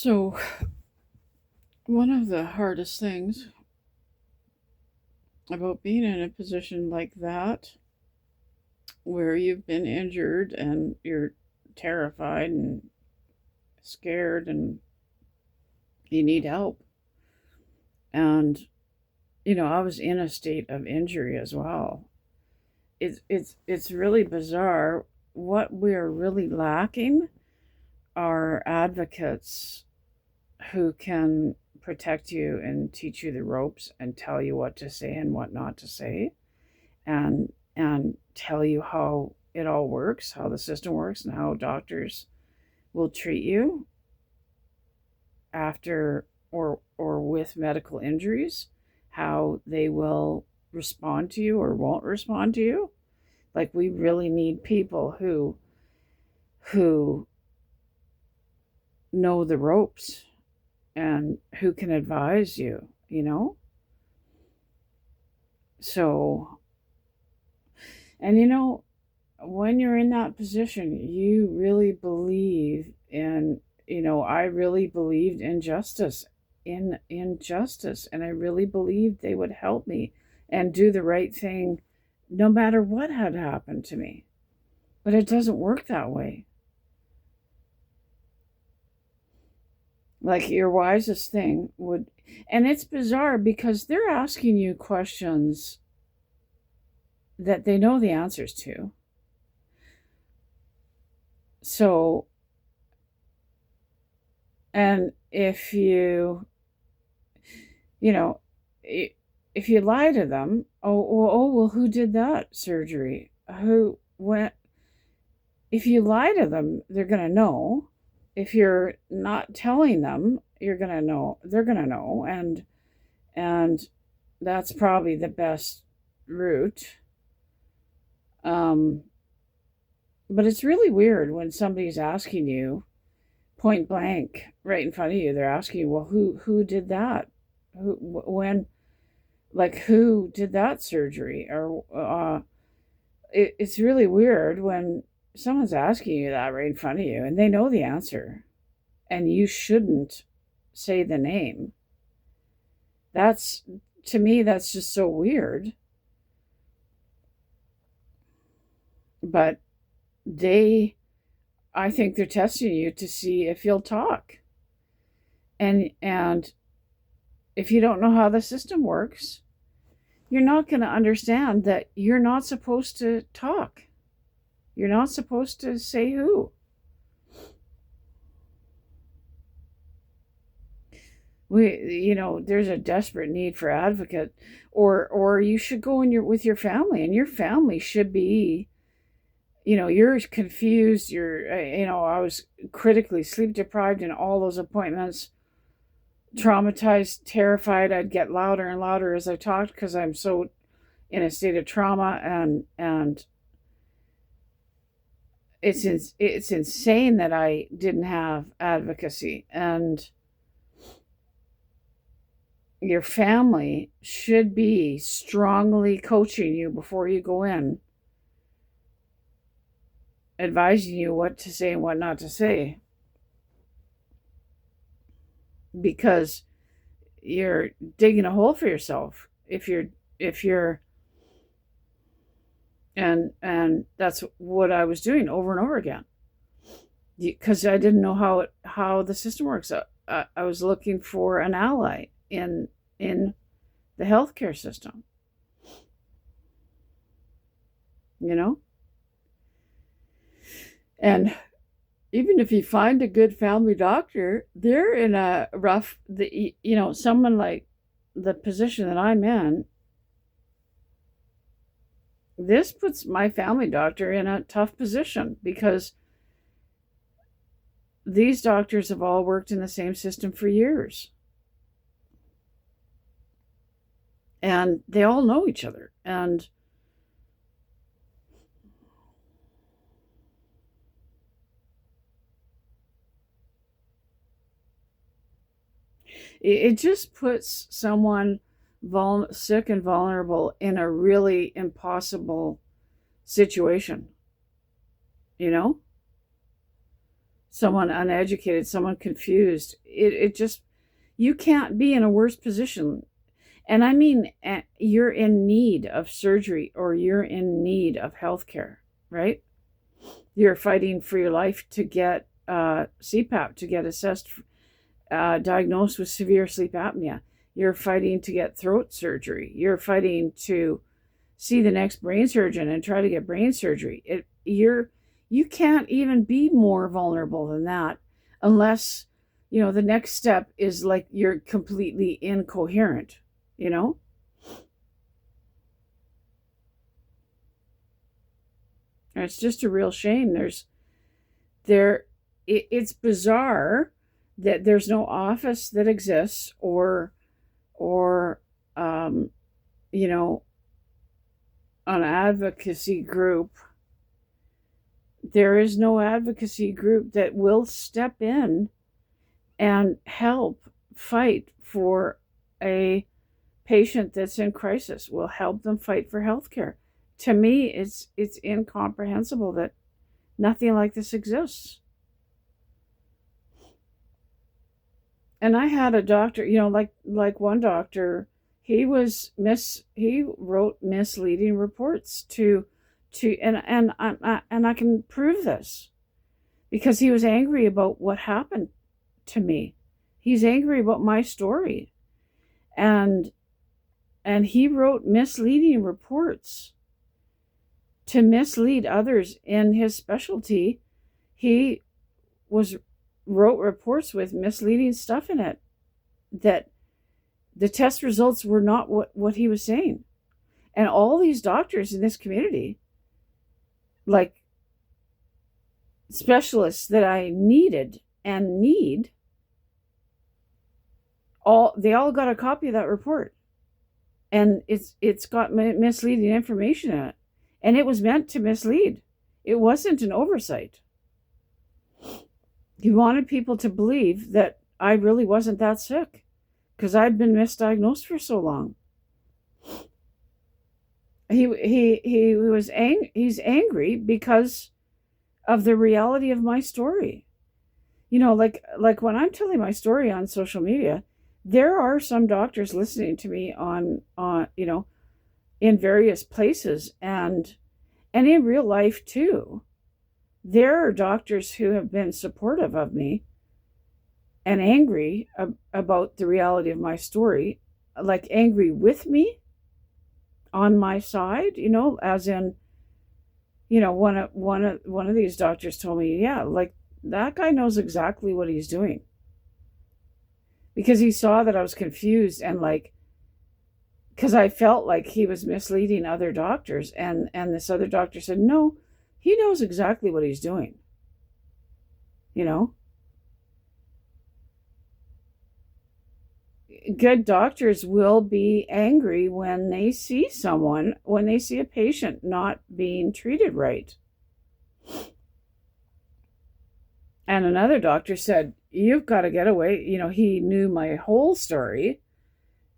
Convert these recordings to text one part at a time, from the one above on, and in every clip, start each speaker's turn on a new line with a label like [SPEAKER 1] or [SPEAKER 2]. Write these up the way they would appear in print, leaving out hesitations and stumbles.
[SPEAKER 1] So, one of the hardest things about being in a position like that, where you've been injured and you're terrified and scared and you need help. And, I was in a state of injury as well. It's really bizarre. What we're really lacking are advocates who can protect you and teach you the ropes and tell you what to say and what not to say and tell you how it all works, how the system works, and how doctors will treat you after or with medical injuries, how they will respond to you or won't respond to you. Like, we really need people who know the ropes and who can advise you. So, and when you're in that position, you really believe in, I really believed in justice, in justice, and I really believed they would help me and do the right thing no matter what had happened to me. But it doesn't work that way. Like, your wisest thing would, and it's bizarre because they're asking you questions that they know the answers to. So, and you know, if you lie to them, well, who did that surgery? Who went? If you lie to them, they're gonna know. If you're not telling them, you're gonna know. They're gonna know, and that's probably the best route. Um, but it's really weird when somebody's asking you point blank right in front of you. They're asking you, well, who did that? When, like, who did that surgery? Or it's really weird when someone's asking you that right in front of you and they know the answer, and you shouldn't say the name. That's, to me, that's just so weird. But they, I think they're testing you to see if you'll talk. And if you don't know how the system works, you're not going to understand that you're not supposed to talk. You're not supposed to say who. There's a desperate need for advocate, or you should go with your family, and your family should be, you're confused. I was critically sleep deprived in all those appointments, traumatized, terrified. I'd get louder and louder as I talked because I'm so in a state of trauma, and it's insane that I didn't have advocacy. And your family should be strongly coaching you before you go in, advising you what to say and what not to say, because you're digging a hole for yourself if you're and that's what I was doing over and over again, because I didn't know how the system works. I was looking for an ally in the healthcare system, you know and even if you find a good family doctor, they're in a rough, someone like the position that I'm in. This puts my family doctor in a tough position because these doctors have all worked in the same system for years, and they all know each other. And it just puts someone sick and vulnerable in a really impossible situation, you know? someone uneducated, someone confused. It just, you can't be in a worse position. And I mean, you're in need of surgery or you're in need of healthcare, right? You're fighting for your life to get CPAP, to get assessed, diagnosed with severe sleep apnea. You're fighting to get throat surgery. You're fighting to see the next brain surgeon and try to get brain surgery. You can't even be more vulnerable than that unless, the next step is like you're completely incoherent, you know? And it's just a real shame. It's bizarre that there's no office that exists or you know, an advocacy group. There is no advocacy group that will step in and help fight for a patient that's in crisis, will help them fight for healthcare. To me, it's incomprehensible that nothing like this exists. And I had a doctor, like one doctor, he wrote misleading reports and I can prove this because he was angry about what happened to me. He's angry about my story. And he wrote misleading reports to mislead others in his specialty. He wrote reports with misleading stuff in it, that the test results were not what he was saying. And all these doctors in this community, like specialists that I needed and need, they all got a copy of that report. And it's got misleading information in it. And it was meant to mislead. It wasn't an oversight. He wanted people to believe that I really wasn't that sick because I'd been misdiagnosed for so long. He's angry because of the reality of my story. Like when I'm telling my story on social media, there are some doctors listening to me on in various places and in real life too. There are doctors who have been supportive of me and angry about the reality of my story, like angry with me on my side, as in, one of these doctors told me, yeah, like that guy knows exactly what he's doing, because he saw that I was confused and because I felt like he was misleading other doctors, and this other doctor said, no, he knows exactly what he's doing. Good doctors will be angry when they see a patient not being treated right. And another doctor said, you've got to get away. He knew my whole story.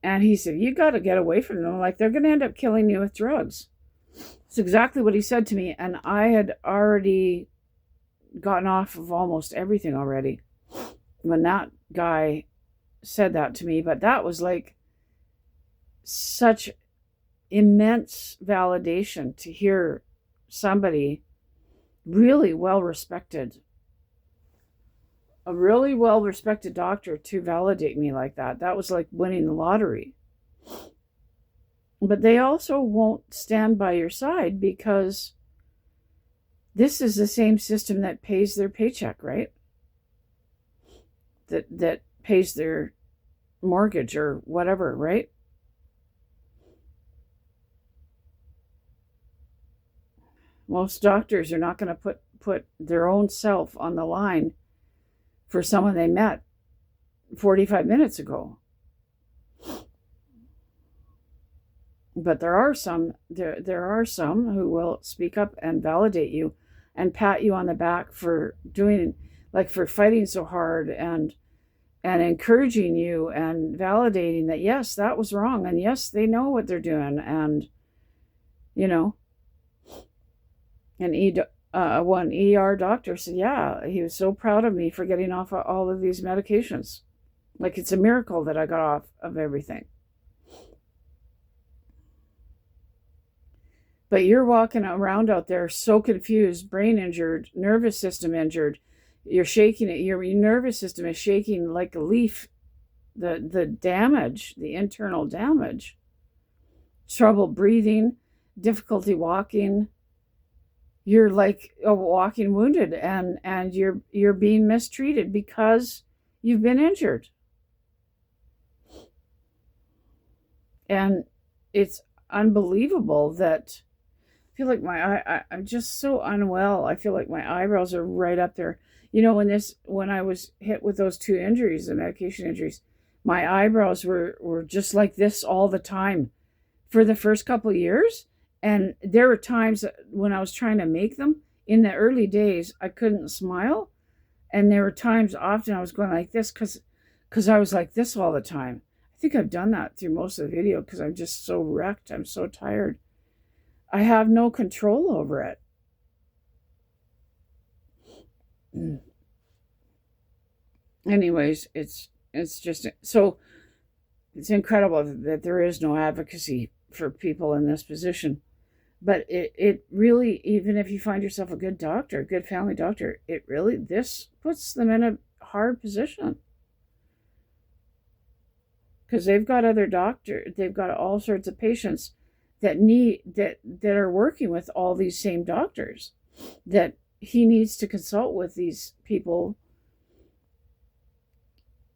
[SPEAKER 1] And he said, you got to get away from them. Like, they're going to end up killing you with drugs. It's exactly what he said to me. And I had already gotten off of almost everything already when that guy said that to me. But that was like such immense validation to hear somebody really well-respected, a really well-respected doctor, to validate me like that. That was like winning the lottery. But they also won't stand by your side because this is the same system that pays their paycheck, right? That pays their mortgage or whatever, right? Most doctors are not going to put their own self on the line for someone they met 45 minutes ago. But there are some who will speak up and validate you and pat you on the back for for fighting so hard and encouraging you and validating that, yes, that was wrong, and yes, they know what they're doing, and one ER doctor said, yeah, he was so proud of me for getting off of all of these medications. Like it's a miracle that I got off of everything. But you're walking around out there so confused, brain injured, nervous system injured. You're shaking it. Your nervous system is shaking like a leaf. The damage, the internal damage, trouble breathing, difficulty walking. You're like a walking wounded, and you're being mistreated because you've been injured. And it's unbelievable that I feel like I'm just so unwell. I feel like my eyebrows are right up there. When I was hit with those two injuries, the medication injuries, my eyebrows were just like this all the time for the first couple of years. And there were times when I was trying to make them in the early days, I couldn't smile. And there were times often I was going like this because I was like this all the time. I think I've done that through most of the video because I'm just so wrecked. I'm so tired. I have no control over it. Anyways, it's just so it's incredible that there is no advocacy for people in this position. But it really, even if you find yourself a good doctor, a good family doctor, this puts them in a hard position. Because they've got they've got all sorts of patients that are working with all these same doctors, that he needs to consult with these people,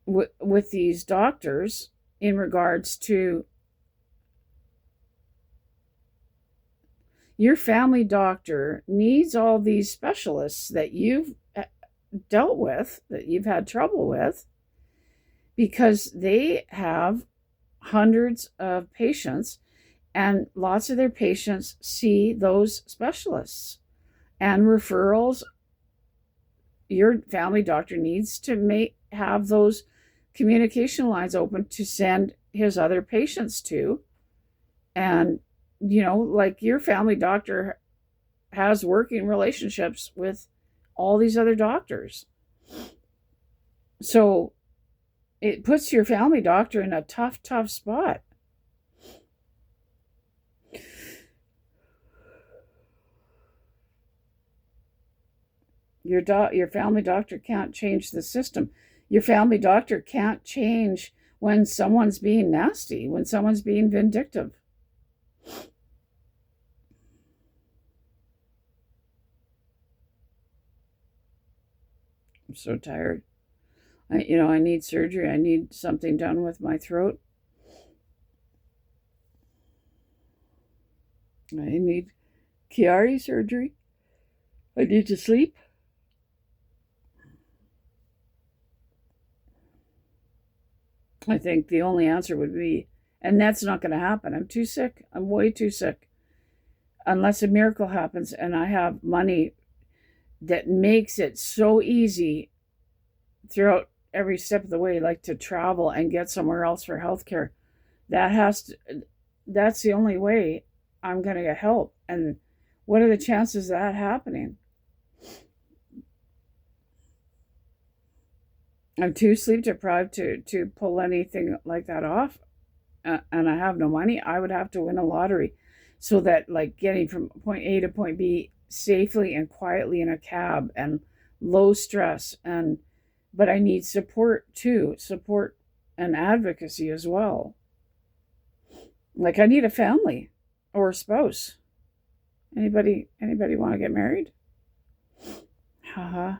[SPEAKER 1] with these doctors in regards to your family doctor needs all these specialists that you've dealt with, that you've had trouble with, because they have hundreds of patients, and lots of their patients see those specialists and referrals. Your family doctor needs to have those communication lines open to send his other patients to. And like your family doctor has working relationships with all these other doctors. So it puts your family doctor in a tough spot. Your family doctor can't change the system. Your family doctor can't change when someone's being nasty, when someone's being vindictive. I'm so tired. I need surgery. I need something done with my throat. I need Chiari surgery. I need to sleep. I think the only answer would be, and that's not going to happen. I'm too sick. I'm way too sick. Unless a miracle happens and I have money that makes it so easy throughout every step of the way, like to travel and get somewhere else for healthcare. That's the only way I'm going to get help. And what are the chances of that happening? I'm too sleep deprived to pull anything like that off. And I have no money. I would have to win a lottery so that, like, getting from point A to point B safely and quietly in a cab and low stress. But I need support too, support and advocacy as well. Like, I need a family or a spouse. Anybody want to get married? Haha.